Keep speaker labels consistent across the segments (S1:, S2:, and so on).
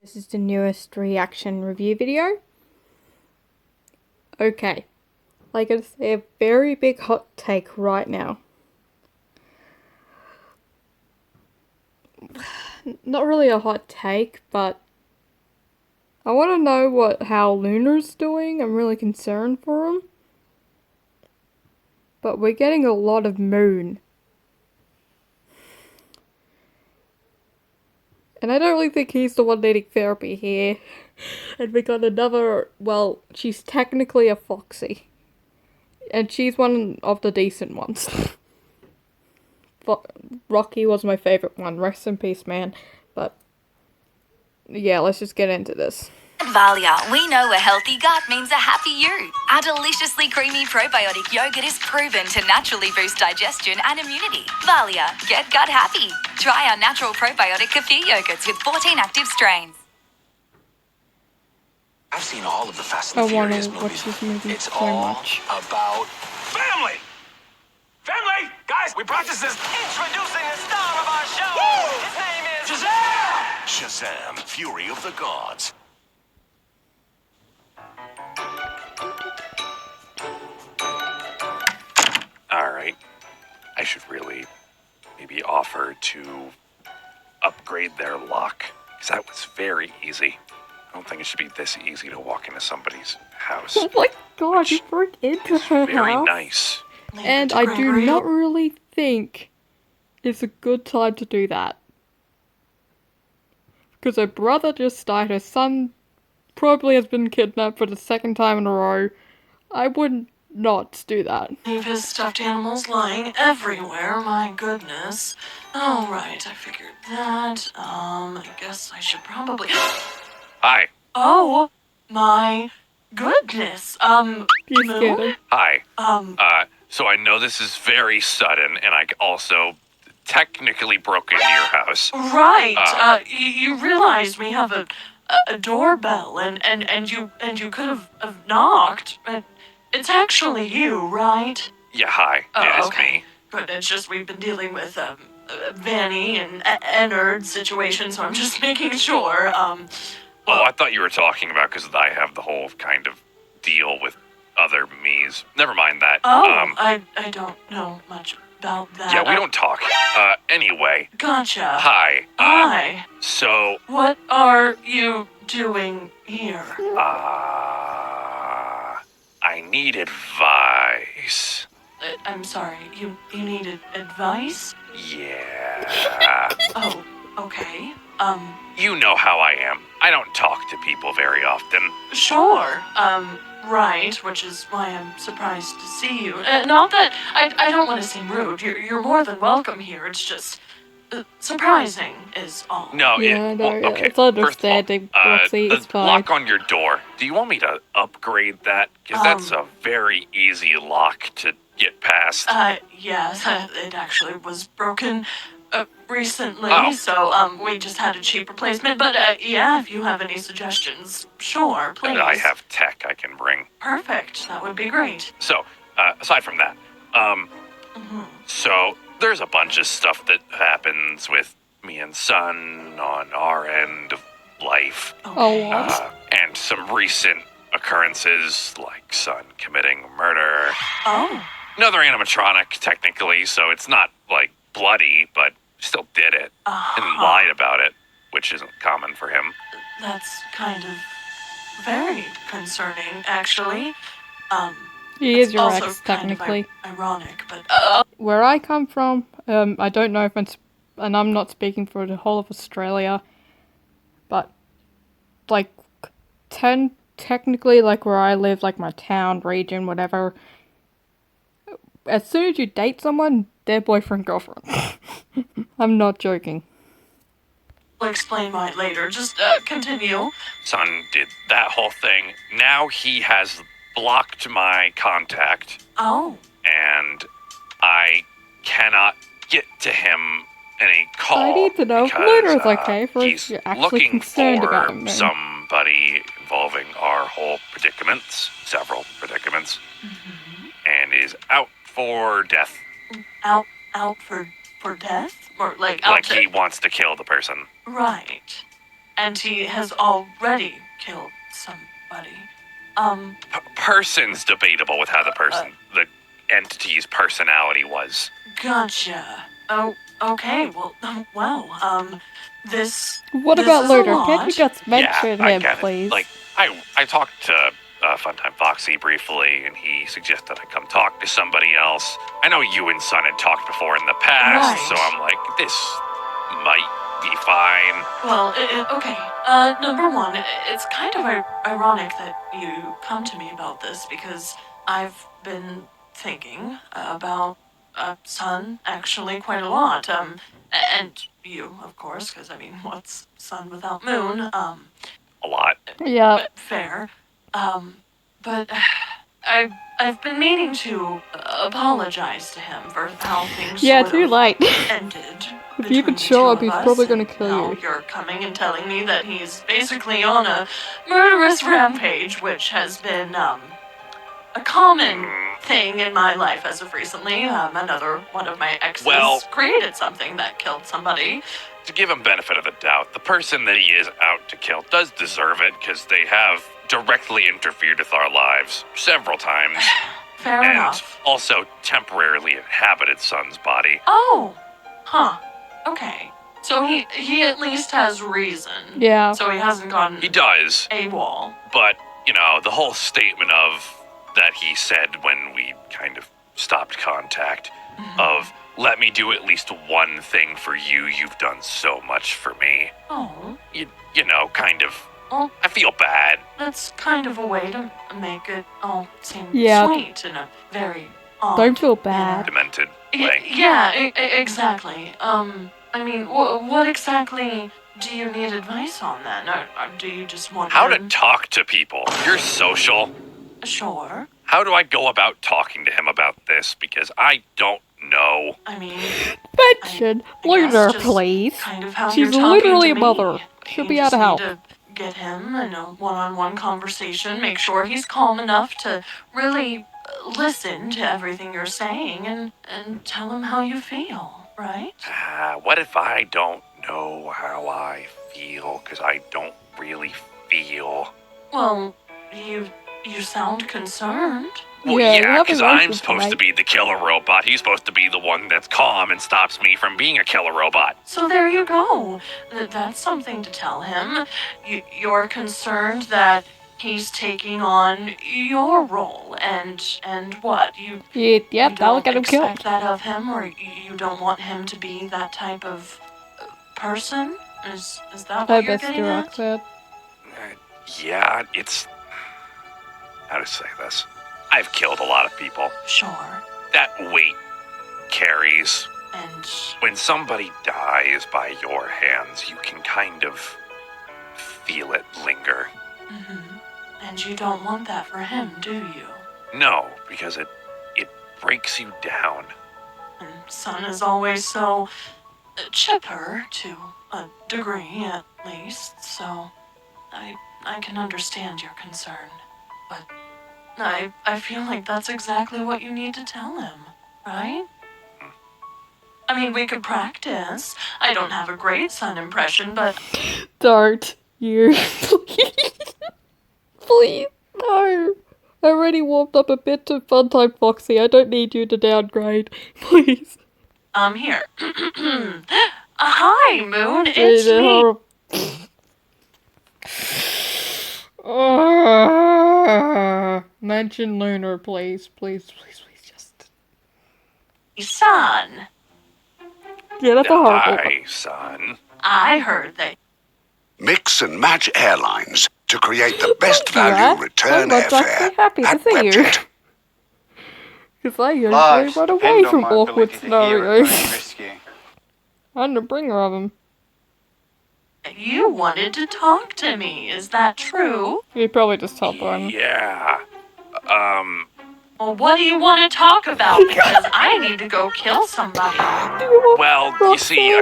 S1: This is the newest reaction review video. Okay, I gotta say a very big hot take right now. Not really a hot take, but I want to know how Lunar's doing. I'm really concerned for him. But we're getting a lot of Moon. And I don't really think he's the one needing therapy here. And we got another, well, she's technically a Foxy. And she's one of the decent ones. Rocky was my favorite one. Rest in peace, man. But, yeah, let's just get into this.
S2: At Valia, we know a healthy gut means a happy you. Our deliciously creamy probiotic yogurt is proven to naturally boost digestion and immunity. Valia, get gut happy. Try our natural probiotic kefir yogurts with 14 active strains.
S3: I've seen all of the Fast and the Furious movies. It's all about family. Family, guys, we practice this.
S4: Introducing the star of our show. Woo! His name is
S3: Shazam!
S5: Shazam! Fury of the Gods.
S6: Alright. I should really maybe offer to upgrade their lock, because that was very easy. I don't think it should be this easy to walk into somebody's house.
S1: Oh my god, you broke into her
S6: Very
S1: house?
S6: nice.
S1: And I do not really think it's a good time to do that. Because her brother just died, her son probably has been kidnapped for the second time in a row. I would not do that.
S4: Leave his stuffed animals lying everywhere, my goodness. Alright, I figured that. I guess I should probably...
S6: Hi.
S4: Oh, my goodness.
S1: He's
S4: Moo?
S1: scared.
S6: Hi. So I know this is very sudden, and I also technically broke into your house.
S4: Right, you realize we have a doorbell, and you could have knocked. It's actually you, right?
S6: Yeah, hi.
S4: Oh,
S6: It is
S4: okay.
S6: me.
S4: Good, it's just we've been dealing with, Vanny and Ennard situation, so I'm just making sure,
S6: Oh, I thought you were talking about because I have the whole kind of deal with other me's. Never mind that.
S4: I don't know much about that.
S6: Yeah, we don't talk. Anyway.
S4: Gotcha.
S6: Hi.
S4: Hi.
S6: So,
S4: What are you doing here?
S6: I need advice.
S4: I'm sorry, you needed advice?
S6: Yeah.
S4: Oh, okay.
S6: You know how I am. I don't talk to people very often.
S4: Sure. Right, which is why I'm surprised to see you. Not that I don't want to seem rude. You're more than welcome here. It's just surprising is all.
S6: No,
S1: Yeah, no,
S6: well, okay.
S1: it's understanding, Roxy,
S6: the
S1: it's fine.
S6: lock on your door. Do you want me to upgrade that? Because that's a very easy lock to get past.
S4: Yes, it actually was broken recently,
S6: Oh.
S4: so we just had a cheap replacement. But yeah, if you have any suggestions, sure, please.
S6: I have tech I can bring.
S4: Perfect. That would be great.
S6: So, aside from that, so there's a bunch of stuff that happens with me and Son on our end of life.
S1: Oh, what?
S6: And some recent occurrences, like Son committing murder.
S4: Oh.
S6: Another animatronic, technically, so it's not, like, bloody, but still did it. And lied about it, which isn't common for him.
S4: That's kind of very concerning, actually.
S1: He is
S4: it's
S1: your
S4: also
S1: ex,
S4: kind of
S1: technically.
S4: ironic, but
S1: Where I come from, I don't know if it's, and I'm not speaking for the whole of Australia, but, like, technically, like, where I live, like, my town, region, whatever, as soon as you date someone, they're boyfriend, girlfriend. I'm not joking.
S4: I'll explain why later. Just continue.
S6: Son did that whole thing. Now he has blocked my contact,
S4: Oh.
S6: and I cannot get to him any call.
S1: I need to know if
S6: because,
S1: Lunar's okay first.
S6: he's
S1: You're actually
S6: looking
S1: concerned
S6: for
S1: about him then.
S6: somebody involving our whole predicaments, several predicaments, and is out for death.
S4: Out for death? Or like out
S6: Like
S4: to...
S6: he wants to kill the person.
S4: Right. and he has already killed somebody.
S6: Person's debatable with how the entity's personality was.
S4: Gotcha. Oh, okay. Well, this.
S1: What
S4: this
S1: about
S4: is a
S1: Lunar?
S4: lot.
S1: Can you just mention
S6: I
S1: him,
S6: get
S1: please?
S6: it. Like, I talked to Funtime Foxy briefly, and he suggested I come talk to somebody else. I know you and Son had talked before in the past,
S4: Right.
S6: so I'm like, this might be fine.
S4: Well, okay. Number one, it's kind of ironic that you come to me about this because I've been thinking about Sun actually quite a lot. And you, of course, because I mean, what's Sun without Moon?
S6: A lot.
S1: Yeah.
S4: Fair. But I've been meaning to apologize to him for how things sort
S1: too
S4: of
S1: late.
S4: ended.
S1: If you
S4: between
S1: could
S4: the
S1: show
S4: two
S1: up,
S4: of
S1: he's
S4: us,
S1: probably gonna
S4: and
S1: kill
S4: now
S1: you.
S4: You're coming and telling me that he's basically on a murderous rampage, which has been a common thing in my life as of recently. Another one of my exes created something that killed somebody.
S6: To give him benefit of the doubt, the person that he is out to kill does deserve it because they have directly interfered with our lives several times.
S4: Fair
S6: and
S4: enough.
S6: Also temporarily inhabited Sun's body.
S4: Oh, huh. Okay. So he at least has reason.
S1: Yeah.
S4: So he hasn't gotten
S6: He does.
S4: AWOL.
S6: But, the whole statement of that he said when we kind of stopped contact of, let me do at least one thing for you, you've done so much for me.
S4: Oh.
S6: Kind of,
S4: Well,
S6: I feel bad.
S4: that's kind of a way to make it all seem
S1: Yeah.
S4: sweet in a very odd
S1: Don't feel
S4: manner.
S1: bad.
S6: Demented way.
S4: Yeah, exactly. I mean, what exactly do you need advice on then? Or do you just want
S6: How to
S4: him?
S6: talk to people. You're social.
S4: Sure.
S6: How do I go about talking to him about this? Because I don't know.
S4: I mean,
S1: Mention
S4: I
S1: Lunar,
S4: guess just
S1: please.
S4: kind of how
S1: She's
S4: you're talking
S1: literally
S4: to
S1: a
S4: me.
S1: mother. She'll
S4: You
S1: be
S4: just
S1: able to help.
S4: need to get him in a one-on-one conversation, make sure he's calm enough to really listen to everything you're saying and tell him how you feel, right?
S6: What if I don't know how I feel? Because I don't really feel.
S4: Well, you sound concerned.
S6: Well,
S1: Yeah, you
S6: yeah,
S1: have
S6: because I'm
S1: emotions,
S6: supposed to
S1: right?
S6: be the killer robot. He's supposed to be the one that's calm and stops me from being a killer robot.
S4: So there you go. That's something to tell him. You're concerned that he's taking on your role, and what you
S1: Yep,
S4: you
S1: that'll
S4: don't
S1: get him killed.
S4: expect that of him, or you don't want him to be that type of person. Is that
S1: I
S4: what you're
S1: missed
S4: getting
S1: you,
S4: at?
S1: Roxanne.
S6: Yeah, it's... How to say this? I've killed a lot of people.
S4: Sure.
S6: That weight carries.
S4: And
S6: When somebody dies by your hands, you can kind of feel it linger.
S4: and you don't want that for him, do you?
S6: No, because it breaks you down.
S4: And Son is always so chipper, to a degree at least, so I can understand your concern. But I feel like that's exactly what you need to tell him, right? I mean, we could practice. I don't have a great Son impression, but
S1: Don't you. Please. Please. No. I already warmed up a bit to Funtime Foxy. I don't need you to downgrade. Please.
S4: I'm here. Hi, Moon. It's me.
S1: Mention Lunar, please. Please, just...
S4: Son.
S1: Yeah, that's a horrible...
S6: Hi, son.
S4: I heard that
S5: Mix and match airlines to create the best
S1: Right?
S5: value return
S1: I'm actually
S5: airfare
S1: happy to
S5: at
S1: see you.
S5: Webjet.
S1: Because I usually
S7: Lives
S1: run
S7: depend
S1: away
S7: on
S1: from
S7: my
S1: awkward
S7: ability to hear and
S1: scenarios.
S7: rescue.
S1: I'm the bringer of them.
S4: you wanted to talk to me. Is that true?
S1: You probably just told them.
S6: Yeah.
S4: Well, what do you want to talk about? Because I need to go kill somebody.
S6: Well, you see,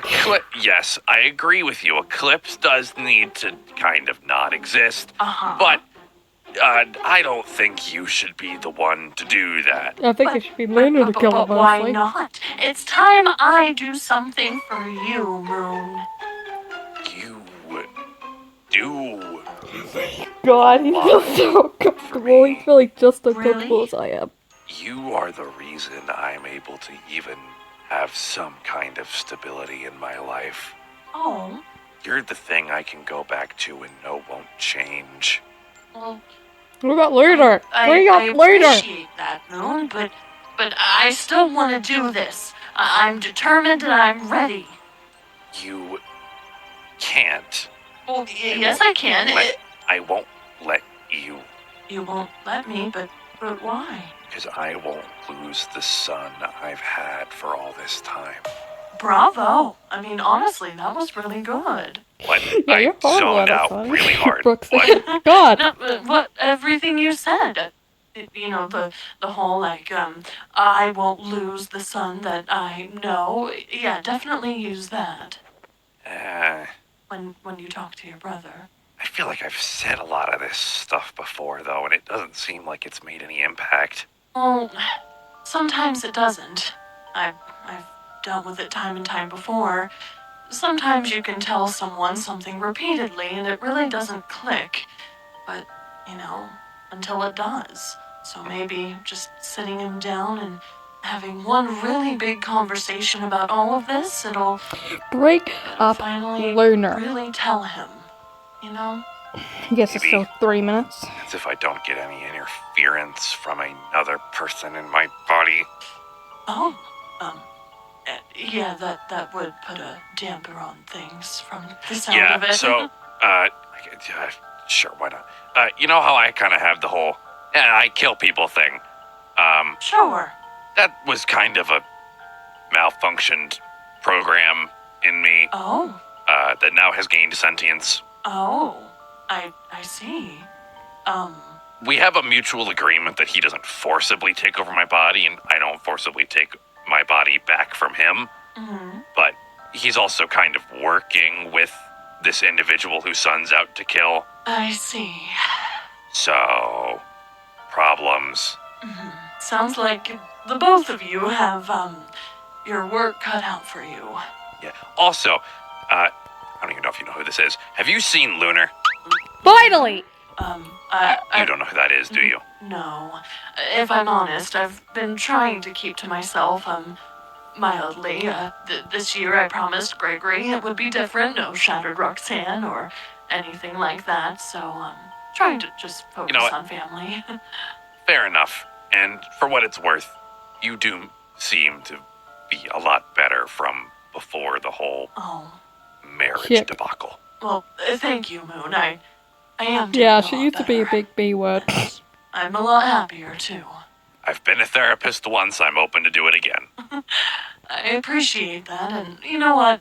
S6: yes, I agree with you. Eclipse does need to kind of not exist. But I don't think you should be the one to do that.
S1: I think it should be Lunar to kill him,
S4: But why
S1: honestly.
S4: not? It's time I do something for you, Moon.
S6: You do.
S1: God, he feels so comfortable. He's feeling just as
S4: Really?
S1: comfortable as I am.
S6: You are the reason I'm able to even have some kind of stability in my life.
S4: Oh,
S6: You're the thing I can go back to and know won't change.
S4: well,
S1: What about Lunar?
S4: I
S1: Bring up Lunar!
S4: appreciate that, Moon, but I still want to do this. I'm determined and I'm ready.
S6: You can't.
S4: Well, yes, I can.
S6: I won't let you.
S4: You won't let me, but why?
S6: Because I won't lose the son I've had for all this time.
S4: Bravo. I mean, honestly, that was really good.
S6: What?
S1: Yeah,
S6: I
S1: you're horrible
S6: zoned
S1: at it,
S6: out
S1: Sonny.
S6: really hard.
S1: Roxanne.
S6: What?
S1: God!
S4: No, what everything you said. You know, the whole like I won't lose the son that I know. Yeah, definitely use that when you talk to your brother.
S6: I feel like I've said a lot of this stuff before, though, and it doesn't seem like it's made any impact.
S4: Well, sometimes it doesn't. I've dealt with it time and time before. Sometimes you can tell someone something repeatedly and it really doesn't click. But, you know, until it does. So maybe just sitting him down and having one really big conversation about all of this, it'll
S1: Break up
S4: finally
S1: Lunar.
S4: really tell him, you know?
S1: Yes, it's still 3 minutes.
S6: As if I don't get any interference from another person in my body.
S4: Oh, yeah, that would put a damper on things from the sound of it.
S6: So, sure, why not? You know how I kind of have the whole, I kill people thing?
S4: Sure.
S6: That was kind of a malfunctioned program in me,
S4: Oh,
S6: that now has gained sentience.
S4: oh, I see.
S6: We have a mutual agreement that he doesn't forcibly take over my body, and I don't forcibly take my body back from him. But he's also kind of working with this individual whose son's out to kill.
S4: I see.
S6: So, problems.
S4: Sounds like the both of you have, your work cut out for you.
S6: Yeah. Also, I don't even know if you know who this is. Have you seen Lunar?
S1: Finally!
S6: You don't know who that is, do you?
S4: No. If I'm honest, I've been trying to keep to myself, mildly. This year I promised Gregory it would be different, no shattered Roxanne or anything like that, so, trying to just focus
S6: what?
S4: on family.
S6: Fair enough. And for what it's worth, you do seem to be a lot better from before the whole marriage
S1: Shit.
S6: debacle.
S4: Well, thank you, Moon. I am doing
S1: Yeah,
S4: a
S1: she
S4: lot
S1: used to be a
S4: better.
S1: big B word.
S4: I'm a lot happier, too.
S6: I've been a therapist once, I'm open to do it again.
S4: I appreciate that, and you know what?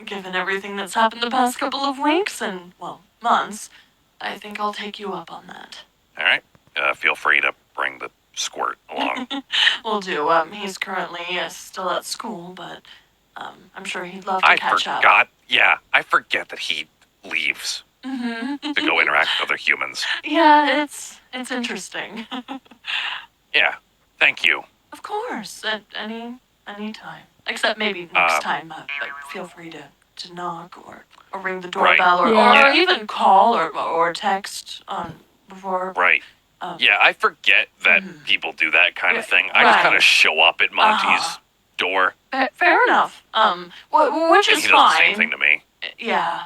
S4: Given everything that's happened the past couple of weeks and, well, months, I think I'll take you up on that.
S6: All right? Feel free to bring the squirt along.
S4: Will do. He's currently still at school, but I'm sure he'd love to
S6: I
S4: catch up.
S6: forgot. Yeah, I forget that he leaves to go interact with other humans.
S4: Yeah, it's interesting.
S6: Yeah, thank you.
S4: Of course, at any time. Except maybe next time, feel free to knock or ring the doorbell
S1: Right.
S4: or even call or text on before.
S6: Right. Yeah, I forget that people do that kind of thing. I just kind of show up at Monty's door.
S4: Fair enough. Which
S6: And
S4: is
S6: he does the
S4: fine.
S6: same thing to me.
S4: Yeah.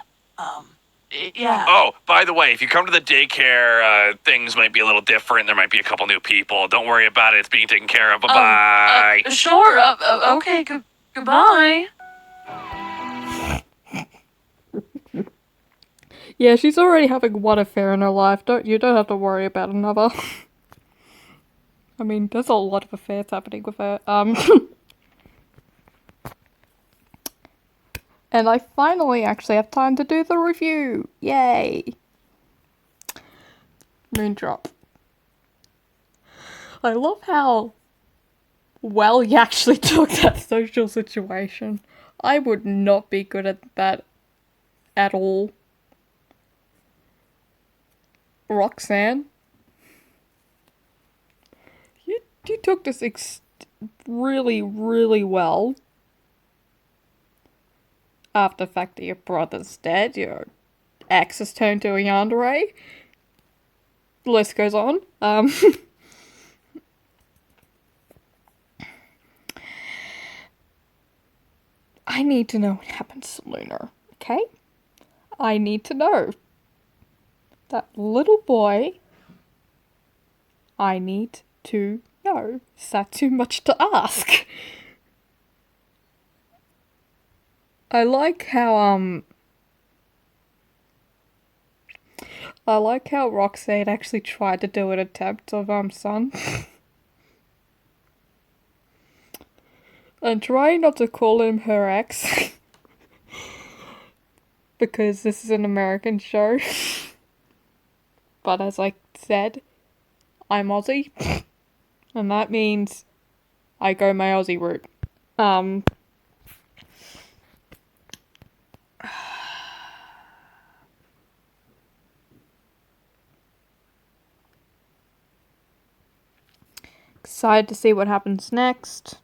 S4: Yeah.
S6: Oh, by the way, if you come to the daycare, things might be a little different. There might be a couple new people. Don't worry about it. It's being taken care of. Bye-bye.
S4: Sure. Okay. Goodbye.
S1: Yeah, she's already having one affair in her life. You don't have to worry about another. I mean, there's a lot of affairs happening with her. And I finally actually have time to do the review. Yay! Moondrop. I love how well you actually took that social situation. I would not be good at that at all. Roxanne, you took this really, really well. After the fact that your brother's dead, you're X is turned to a yandere. The list goes on. I need to know what happens to Lunar, okay? I need to know. That little boy, I need to know. Is that too much to ask? I like how Roxanne actually tried to do an attempt of Sun. And trying not to call him her ex. Because this is an American show. But as I said, I'm Aussie. And that means I go my Aussie route. Excited to see what happens next.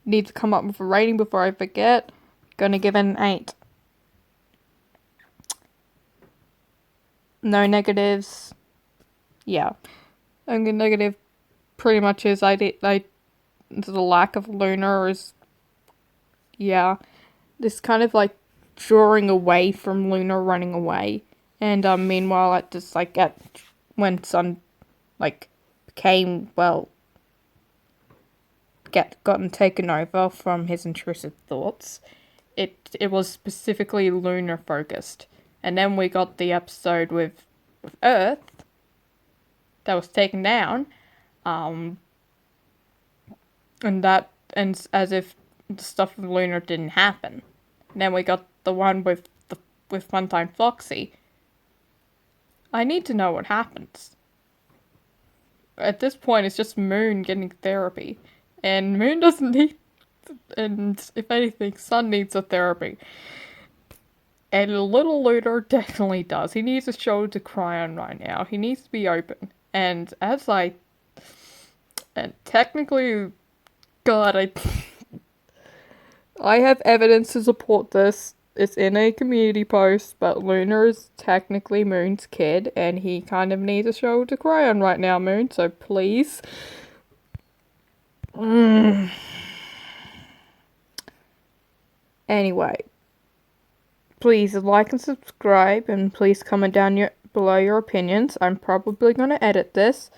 S1: Need to come up with a rating before I forget. Gonna give it an 8. No negatives. Yeah. Only negative pretty much is the lack of Lunar is, yeah. This kind of like drawing away from Lunar running away. And meanwhile at just like when Sun like became, well, gotten taken over from his intrusive thoughts, it was specifically Lunar focused. And then we got the episode with Earth that was taken down, and that ends as if the stuff with Lunar didn't happen. And then we got the one with Funtime Foxy. I need to know what happens. At this point, it's just Moon getting therapy. And Moon doesn't need... And if anything, Sun needs a therapy. And little Lunar definitely does. He needs a shoulder to cry on right now. He needs to be open. And technically... God, I have evidence to support this. It's in a community post, but Lunar is technically Moon's kid, and he kind of needs a shoulder to cry on right now, Moon, so please. Anyway, please like and subscribe, and please comment down below your opinions. I'm probably going to edit this,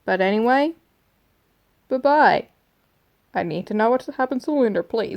S1: but anyway, bye-bye. I need to know what happens to Lunar, please.